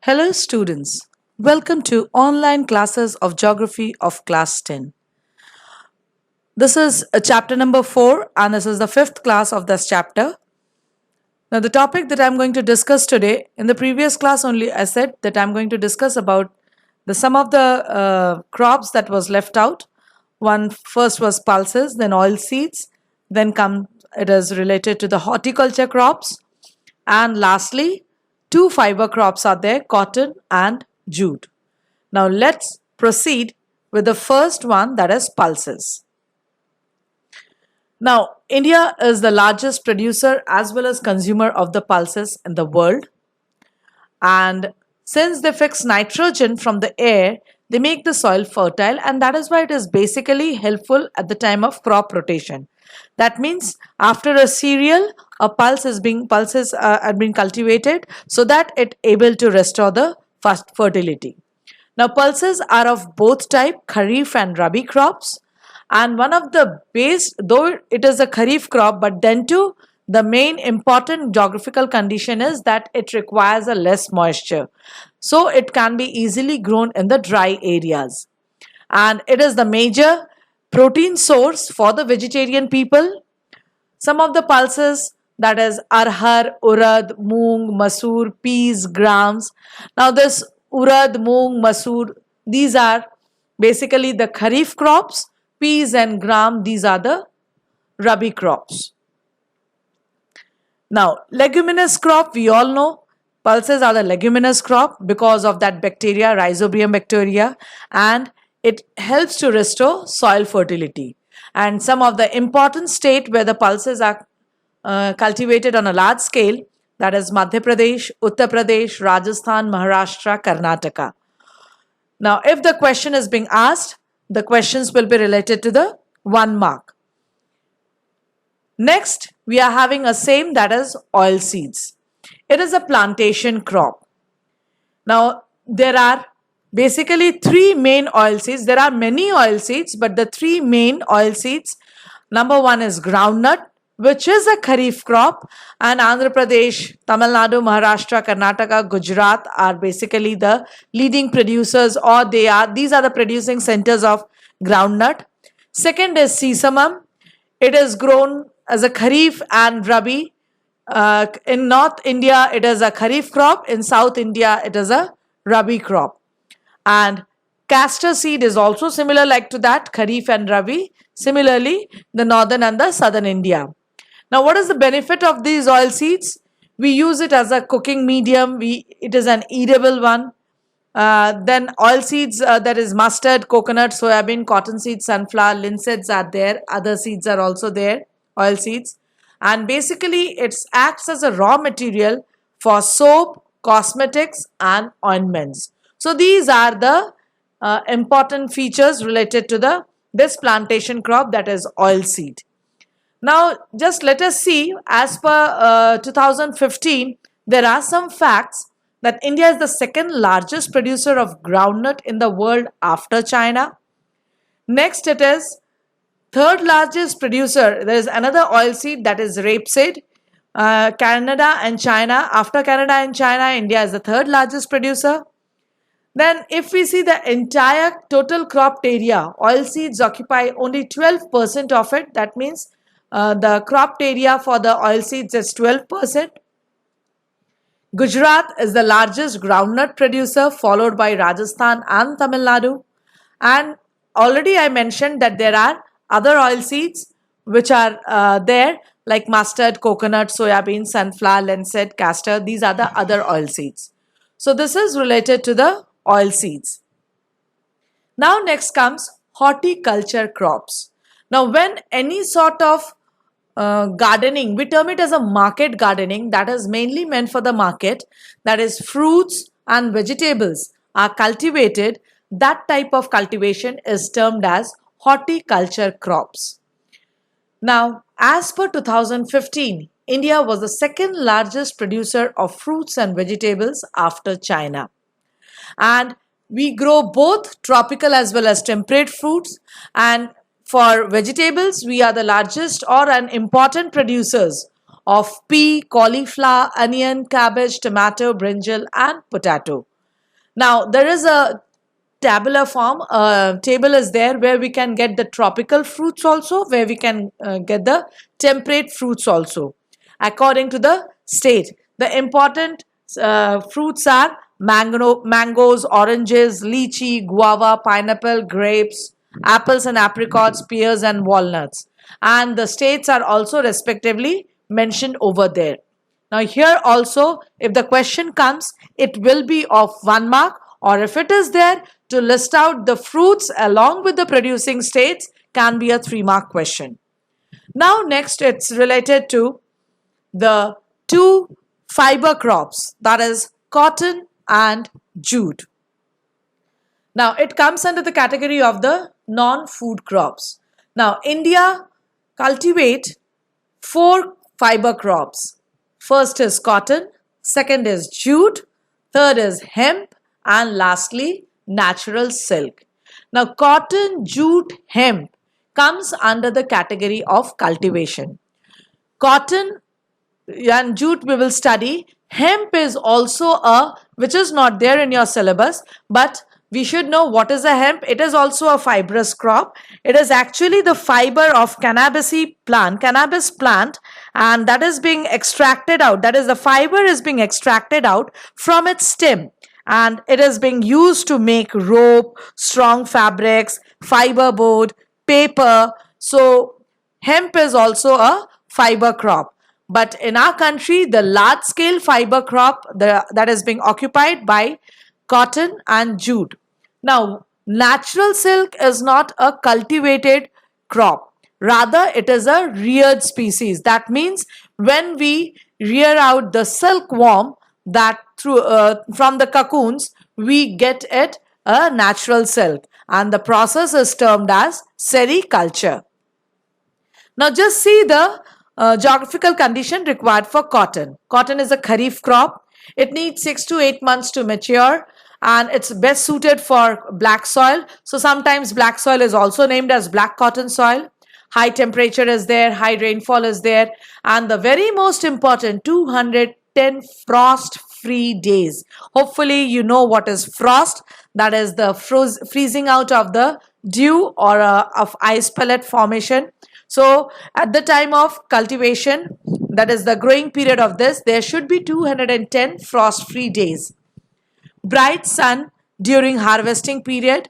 Hello students, welcome to online classes of Geography of class 10. This is chapter number 4 and this is the fifth class of this chapter. Now the topic that I'm going to discuss today, in the previous class only I said that I'm going to discuss about some of the crops that was left out. One first was pulses, then oil seeds, then it is related to the horticulture crops, and lastly two fiber crops are there, cotton and jute. Now let's proceed with the first one, that is pulses. Now India is the largest producer as well as consumer of the pulses in the world, and since they fix nitrogen from the air, they make the soil fertile, and that is why it is basically helpful at the time of crop rotation. That means after a cereal, pulses are being cultivated so that it able to restore the fertility. Now pulses are of both type, kharif and rabi crops, and one of the base, though it is a kharif crop, but then too the main important geographical condition is that it requires a less moisture, so it can be easily grown in the dry areas, and it is the major protein source for the vegetarian people. Some of the pulses, that is arhar, urad, moong, masoor, peas, grams. Now this urad, moong, masoor, these are basically the kharif crops. Peas and gram, these are the rabi crops. Now leguminous crop, we all know pulses are the leguminous crop because of that bacteria, rhizobium bacteria, and it helps to restore soil fertility. And some of the important state where the pulses are cultivated on a large scale, that is Madhya Pradesh, Uttar Pradesh, Rajasthan, Maharashtra, Karnataka. Now if the question is being asked, the questions will be related to the 1 mark. Next, we are having a same, that is oil seeds. It is a plantation crop. Now there are basically 3 main oil seeds. There are many oil seeds, but the 3 main oil seeds, number 1 is groundnut, which is a kharif crop, and Andhra Pradesh, Tamil Nadu, Maharashtra, Karnataka, Gujarat are basically the leading producers, or these are the producing centers of groundnut. Second is sesamum. It is grown as a kharif and rabi. In North India, it is a kharif crop. In South India, it is a rabi crop. And castor seed is also similar like to that, kharif and rabi. Similarly, the northern and the southern India. Now, what is the benefit of these oil seeds? We use it as a cooking medium. It is an edible one. Then oil seeds, that is mustard, coconut, soybean, cotton seeds, sunflower, linseeds are there. Other seeds are also there, oil seeds. And basically, it acts as a raw material for soap, cosmetics and ointments. So these are the important features related to this plantation crop, that is oil seed. Now just let us see, as per 2015, there are some facts that India is the second largest producer of groundnut in the world after China. Next it is third largest producer. There is another oil seed, that is rapeseed. Canada and China. After Canada and China, India is the third largest producer. Then if we see the entire total cropped area, oil seeds occupy only 12% of it. That means the cropped area for the oil seeds is 12%. Gujarat is the largest groundnut producer, followed by Rajasthan and Tamil Nadu. And already I mentioned that there are other oil seeds which are there, like mustard, coconut, soybean, sunflower, linseed, castor. These are the other oil seeds. So this is related to the oil seeds. Now next comes horticulture crops. Now when any sort of gardening, we term it as a market gardening, that is mainly meant for the market, that is fruits and vegetables are cultivated, that type of cultivation is termed as horticulture crops. Now as per 2015, India was the second largest producer of fruits and vegetables after China. And we grow both tropical as well as temperate fruits, and for vegetables, we are the largest or an important producers of pea, cauliflower, onion, cabbage, tomato, brinjal and potato. Now, there is a tabular form, table is there where we can get the tropical fruits also, where we can get the temperate fruits also, according to the state. The important fruits are mangoes, oranges, lychee, guava, pineapple, grapes, apples and apricots, pears and walnuts. And the states are also respectively mentioned over there. Now here also, if the question comes, it will be of 1 mark, or if it is there to list out the fruits along with the producing states, can be a 3-mark question. Now next, it's related to the two fiber crops, that is cotton and jute. Now it comes under the category of the non-food crops. Now India cultivate 4 fiber crops. First is cotton, second is jute, third is hemp, and lastly natural silk. Now cotton, jute, hemp comes under the category of cultivation. Cotton and jute we will study. Hemp is also which is not there in your syllabus, but we should know what is a hemp. It is also a fibrous crop. It is actually the fiber of cannabis plant, and that is being extracted out. That is, the fiber is being extracted out from its stem, and it is being used to make rope, strong fabrics, fiber board, paper. So hemp is also a fiber crop. But in our country, the large scale fiber crop that is being occupied by cotton and jute. Now, natural silk is not a cultivated crop. Rather, it is a reared species. That means when we rear out the silkworm that from the cocoons, we get it a natural silk. And the process is termed as sericulture. Now, just see the geographical condition required for cotton. Cotton is a kharif crop. It needs 6 to 8 months to mature, and it's best suited for black soil. So sometimes black soil is also named as black cotton soil. High temperature is there, high rainfall is there, and the very most important 210 frost free days. Hopefully you know what is frost. That is the freezing out of the dew or of ice pellet formation. So at the time of cultivation, that is the growing period of this, there should be 210 frost-free days. Bright sun during harvesting period,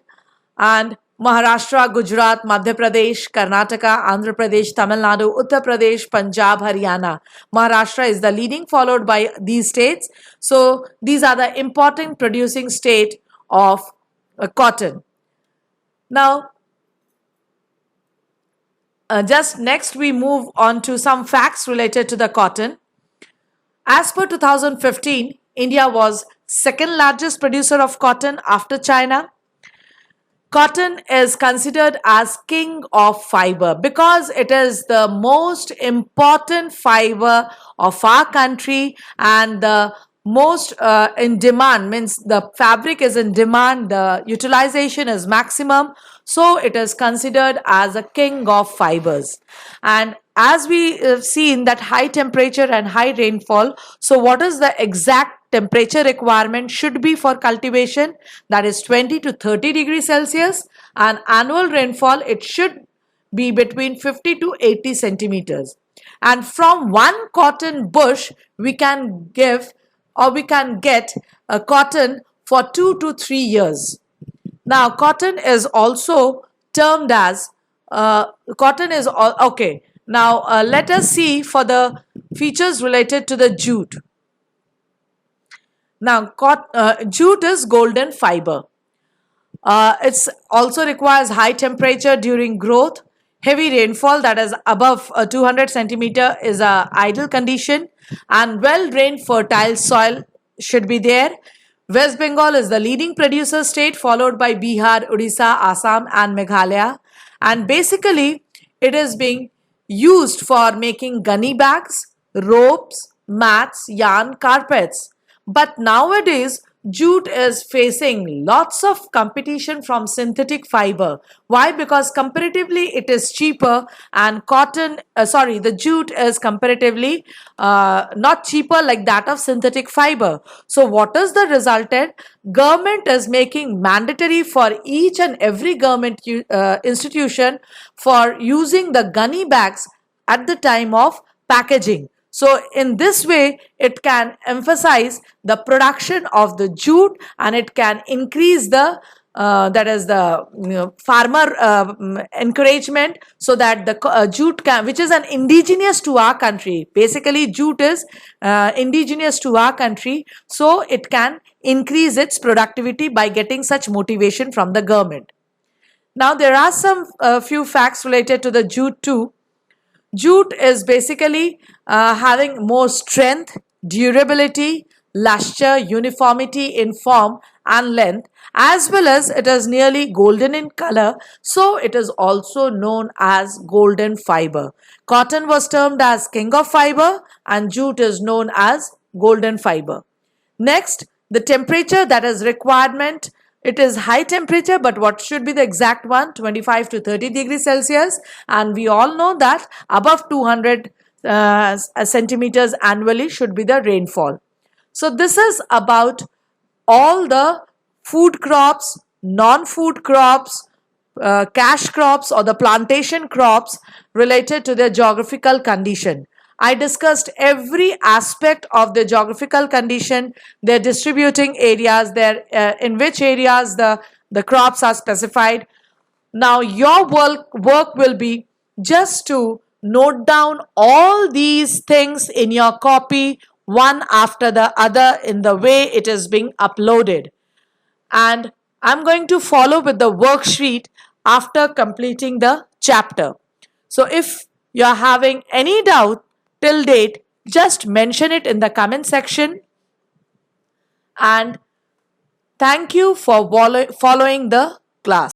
and Maharashtra, Gujarat, Madhya Pradesh, Karnataka, Andhra Pradesh, Tamil Nadu, Uttar Pradesh, Punjab, Haryana. Maharashtra is the leading, followed by these states. So these are the important producing state of cotton. Now, just next we move on to some facts related to the cotton. As per 2015, India was second largest producer of cotton after China. Cotton is considered as king of fiber because it is the most important fiber of our country, and the most in demand, means the fabric is in demand, the utilization is maximum. So it is considered as a king of fibers. And as we have seen that high temperature and high rainfall, so what is the exact temperature requirement should be for cultivation? That is 20 to 30 degrees Celsius, and annual rainfall, it should be between 50 to 80 centimeters. And from one cotton bush, we can get a cotton for 2 to 3 years. Now, cotton is also termed as okay. Now, let us see for the features related to the jute. Now, jute is golden fiber. It also requires high temperature during growth. Heavy rainfall, that is above 200 centimeter, is a ideal condition, and well-drained fertile soil should be there. West Bengal is the leading producer state, followed by Bihar, Odisha, Assam and Meghalaya. And basically, it is being used for making gunny bags, ropes, mats, yarn, carpets. But nowadays, jute is facing lots of competition from synthetic fiber. Why? Because comparatively it is cheaper, and the jute is comparatively not cheaper like that of synthetic fiber. So what is the resultant? Government is making mandatory for each and every government institution for using the gunny bags at the time of packaging. So in this way, it can emphasize the production of the jute, and it can increase the farmer encouragement, so that the jute can, which is an indigenous to our country. Basically, jute is indigenous to our country, so it can increase its productivity by getting such motivation from the government. Now, there are some few facts related to the jute too. Jute is basically having more strength, durability, luster, uniformity in form and length, as well as it is nearly golden in color, so it is also known as golden fiber. Cotton was termed as king of fiber, and jute is known as golden fiber. Next, the temperature that is requirement. It is high temperature, but what should be the exact one? 25 to 30 degrees Celsius. And we all know that above 200 centimeters annually should be the rainfall. So this is about all the food crops, non-food crops, cash crops, or the plantation crops related to their geographical condition. I discussed every aspect of the geographical condition, their distributing areas, in which areas the crops are specified. Now your work will be just to note down all these things in your copy, one after the other, in the way it is being uploaded. And I'm going to follow with the worksheet after completing the chapter. So if you're having any doubt till date, just mention it in the comment section. And thank you for following the class.